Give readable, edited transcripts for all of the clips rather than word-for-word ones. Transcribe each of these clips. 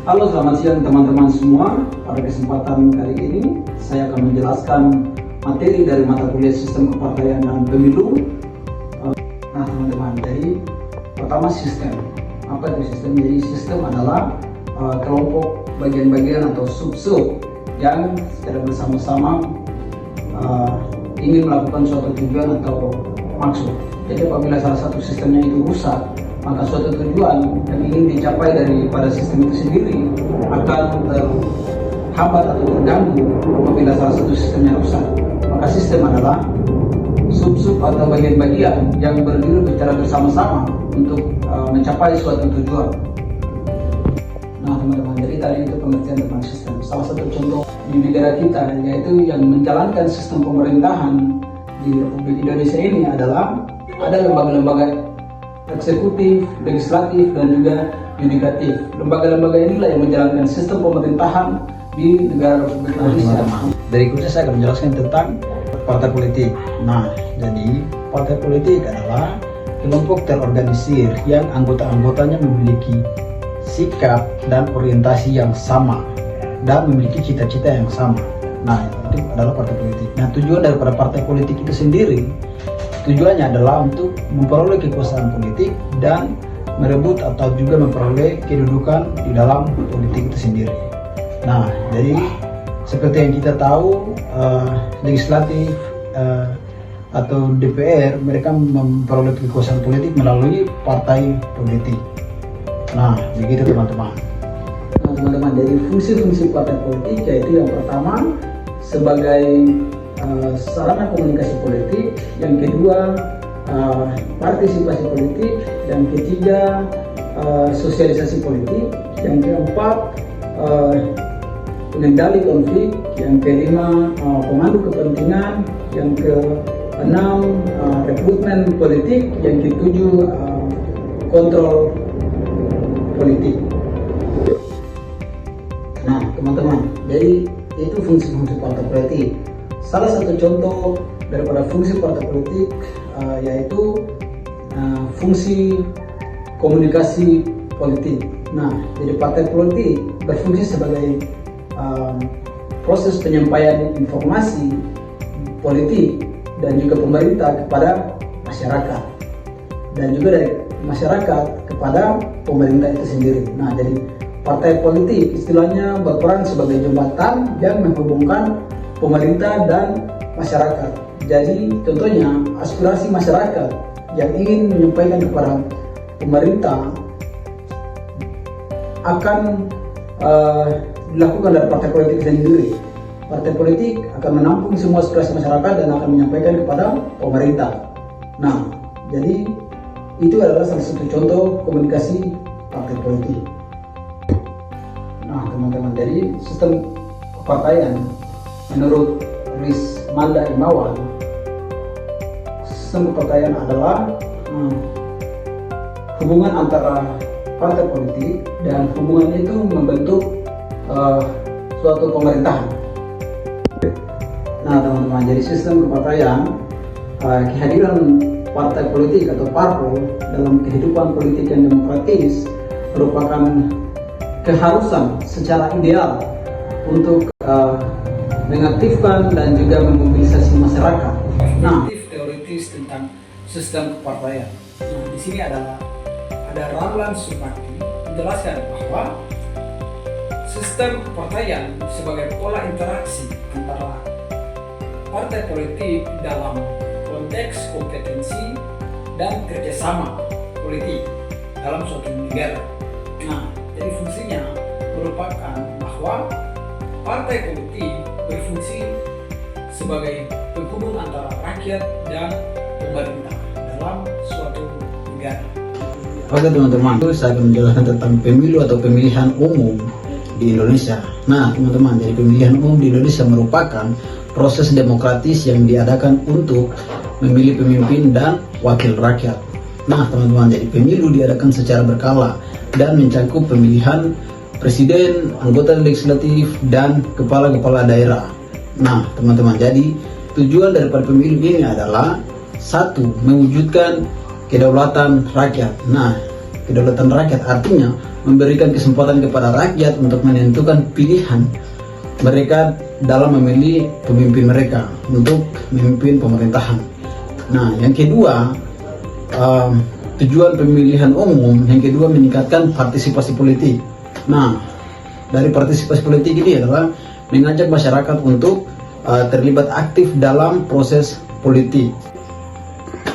Halo, selamat siang teman-teman semua. Pada kesempatan kali ini saya akan menjelaskan materi dari mata kuliah Sistem Kepartaian dan Pemilu. Nah teman-teman, jadi pertama sistem. Apa itu sistem? Jadi sistem adalah kelompok bagian-bagian atau sub-sub yang secara bersama-sama ingin melakukan suatu tujuan atau maksud. Jadi apabila salah satu sistemnya itu rusak, maka suatu tujuan yang ingin dicapai daripada sistem itu sendiri akan terhambat atau terganggu apabila salah satu sistemnya rusak. Maka sistem adalah sub-sub atau bagian-bagian yang berdiri secara bersama-sama untuk mencapai suatu tujuan. Nah teman-teman, jadi tadi itu pengertian tentang sistem. Salah satu contoh di negara kita yaitu yang menjalankan sistem pemerintahan di Republik Indonesia ini adalah ada lembaga-lembaga eksekutif, legislatif, dan juga yudikatif. Lembaga-lembaga inilah yang menjalankan sistem pemerintahan di negara Republik Indonesia. Berikutnya saya akan menjelaskan tentang partai politik. Nah, jadi partai politik adalah kelompok terorganisir yang anggota-anggotanya memiliki sikap dan orientasi yang sama dan memiliki cita-cita yang sama. Nah, itu adalah partai politik. Nah, tujuan daripada partai politik itu sendiri, tujuannya adalah untuk memperoleh kekuasaan politik dan merebut atau juga memperoleh kedudukan di dalam politik itu sendiri. Nah, jadi seperti yang kita tahu, legislatif atau DPR mereka memperoleh kekuasaan politik melalui partai politik. Nah, begitu teman-teman. Nah, teman-teman, dari fungsi-fungsi partai politik yaitu yang pertama sebagai sarana komunikasi politik, yang kedua partisipasi politik, yang ketiga sosialisasi politik, yang keempat pengendali konflik, yang kelima pemandu kepentingan, yang keenam rekrutmen politik, yang ketujuh kontrol politik. Nah teman-teman, jadi itu fungsi-fungsi partai politik. Salah satu contoh daripada fungsi partai politik yaitu fungsi komunikasi politik. Nah, jadi partai politik berfungsi sebagai proses penyampaian informasi politik dan juga pemerintah kepada masyarakat, dan juga dari masyarakat kepada pemerintah itu sendiri. Nah, jadi partai politik istilahnya berperan sebagai jembatan yang menghubungkan pemerintah dan masyarakat. Jadi contohnya aspirasi masyarakat yang ingin menyampaikan kepada pemerintah akan dilakukan dari partai politik sendiri. Partai politik akan menampung semua aspirasi masyarakat dan akan menyampaikan kepada pemerintah. Nah, jadi itu adalah salah satu contoh komunikasi partai politik. Nah teman-teman, dari sistem kepartaian menurut Rismanda Imawan, sistem kepartaian adalah hubungan antara partai politik dan hubungan itu membentuk suatu pemerintahan. Nah teman-teman, jadi sistem kepartaian, kehadiran partai politik atau parpol dalam kehidupan politik yang demokratis merupakan keharusan secara ideal untuk mengaktifkan dan juga memobilisasi masyarakat. Nah, teoritis tentang sistem kepartaian. Nah, di sini ada Ramlan Supakti menjelaskan bahwa sistem kepartaian sebagai pola interaksi antara partai politik dalam konteks kompetensi dan kerjasama politik dalam suatu negara. Nah, jadi fungsinya merupakan bahwa partai politik berfungsi sebagai penghubung antara rakyat dan pemerintah dalam suatu negara. Oke teman-teman, saya akan menjelaskan tentang pemilu atau pemilihan umum di Indonesia. Nah teman-teman, jadi pemilihan umum di Indonesia merupakan proses demokratis yang diadakan untuk memilih pemimpin dan wakil rakyat. Nah teman-teman, jadi pemilu diadakan secara berkala dan mencakup pemilihan presiden, anggota legislatif, dan kepala-kepala daerah. Nah teman-teman, jadi tujuan daripada pemilu ini adalah satu, mewujudkan kedaulatan rakyat. Nah, kedaulatan rakyat artinya memberikan kesempatan kepada rakyat untuk menentukan pilihan mereka dalam memilih pemimpin mereka untuk memimpin pemerintahan. Nah, yang kedua, tujuan pemilihan umum yang kedua meningkatkan partisipasi politik. Nah, dari partisipasi politik ini adalah mengajak masyarakat untuk terlibat aktif dalam proses politik.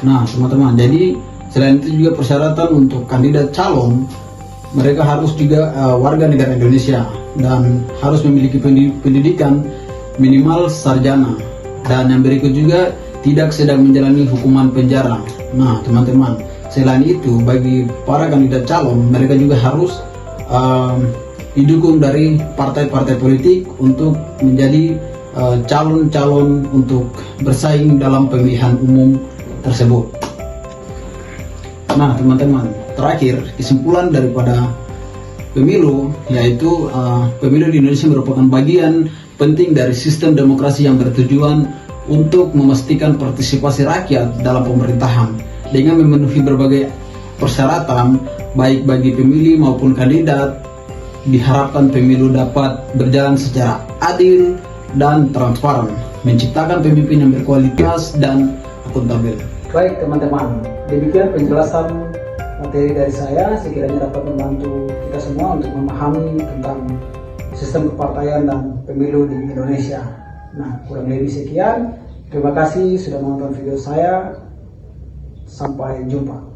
Nah, teman-teman, jadi selain itu juga persyaratan untuk kandidat calon, mereka harus juga warga negara Indonesia dan harus memiliki pendidikan minimal sarjana, dan yang berikut juga tidak sedang menjalani hukuman penjara. Nah, teman-teman, selain itu bagi para kandidat calon, mereka juga harus didukung dari partai-partai politik untuk menjadi calon-calon untuk bersaing dalam pemilihan umum tersebut. Nah, teman-teman, terakhir kesimpulan daripada pemilu yaitu pemilu di Indonesia merupakan bagian penting dari sistem demokrasi yang bertujuan untuk memastikan partisipasi rakyat dalam pemerintahan dengan memenuhi berbagai persyaratan baik bagi pemilih maupun kandidat. Diharapkan pemilu dapat berjalan secara adil dan transparan, menciptakan pemimpin yang berkualitas dan akuntabel. Baik teman-teman, demikian penjelasan materi dari saya, sekiranya dapat membantu kita semua untuk memahami tentang sistem kepartaian dan pemilu di Indonesia. Nah, kurang lebih sekian. Terima kasih sudah menonton video saya. Sampai jumpa.